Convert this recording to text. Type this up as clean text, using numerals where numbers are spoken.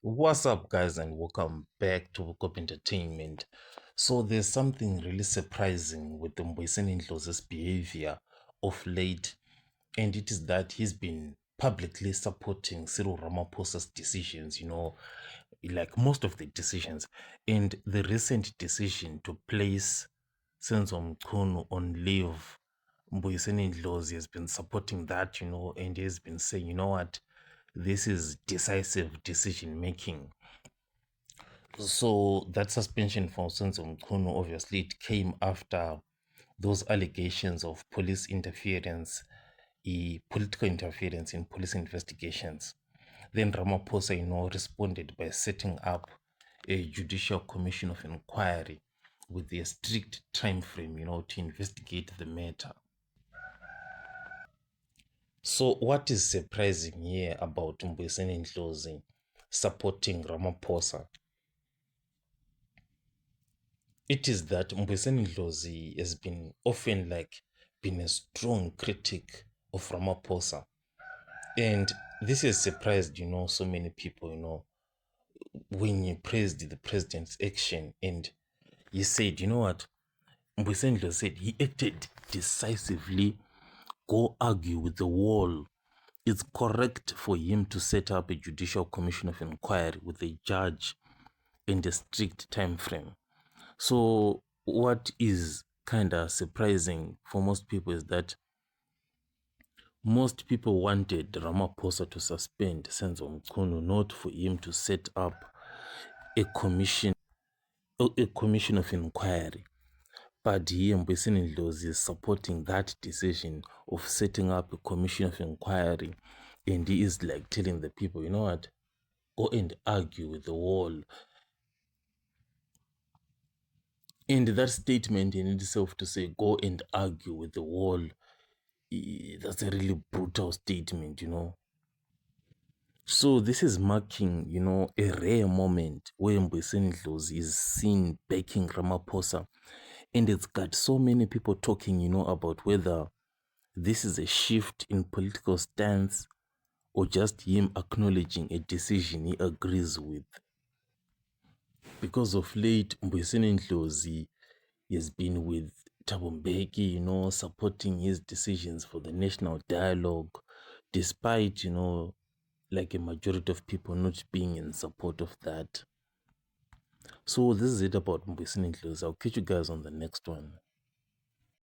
What's up, guys, and welcome back to Wake Entertainment. So, there's something really surprising with Mbuyiseni Ndlovu's behavior of late, and it is that he's been publicly supporting Cyril Ramaphosa's decisions, like most of the decisions. And the recent decision to place Senzo Mchunu on leave, Mbuyiseni Ndlovu has been supporting that, and he has been saying, you know what, this is decisive decision making. So that suspension for Senzo Mchunu, obviously it came after those allegations of police interference, political interference in police investigations. Then Ramaphosa, responded by setting up a judicial commission of inquiry with a strict time frame, to investigate the matter. So what is surprising here about Mbuyiseni Ndlovu supporting Ramaphosa? It is that Mbuyiseni Ndlovu has been often been a strong critic of Ramaphosa. And this has surprised, so many people, when he praised the president's action. And he said, you know what? Mbuyiseni Ndlovu said he acted decisively. Go argue with the wall. It's correct for him to set up a judicial commission of inquiry with a judge and a strict time frame. So what is kind of surprising for most people is that most people wanted Ramaphosa to suspend Senzo Mchunu, not for him to set up a commission of inquiry. But he, Mbuyiseni Ndlovu, is supporting that decision of setting up a commission of inquiry, and he is telling the people, you know what, go and argue with the wall. And that statement in itself, to say go and argue with the wall, that's a really brutal statement, So this is marking, a rare moment where Mbuyiseni Ndlovu is seen backing Ramaphosa. And it's got so many people talking, about whether this is a shift in political stance or just him acknowledging a decision he agrees with. Because of late, Mbuyiseni Ndlovu has been with Thabo Mbeki, supporting his decisions for the national dialogue, despite, a majority of people not being in support of that. So this is it about Mbuyiseni Ndlovu. I'll catch you guys on the next one.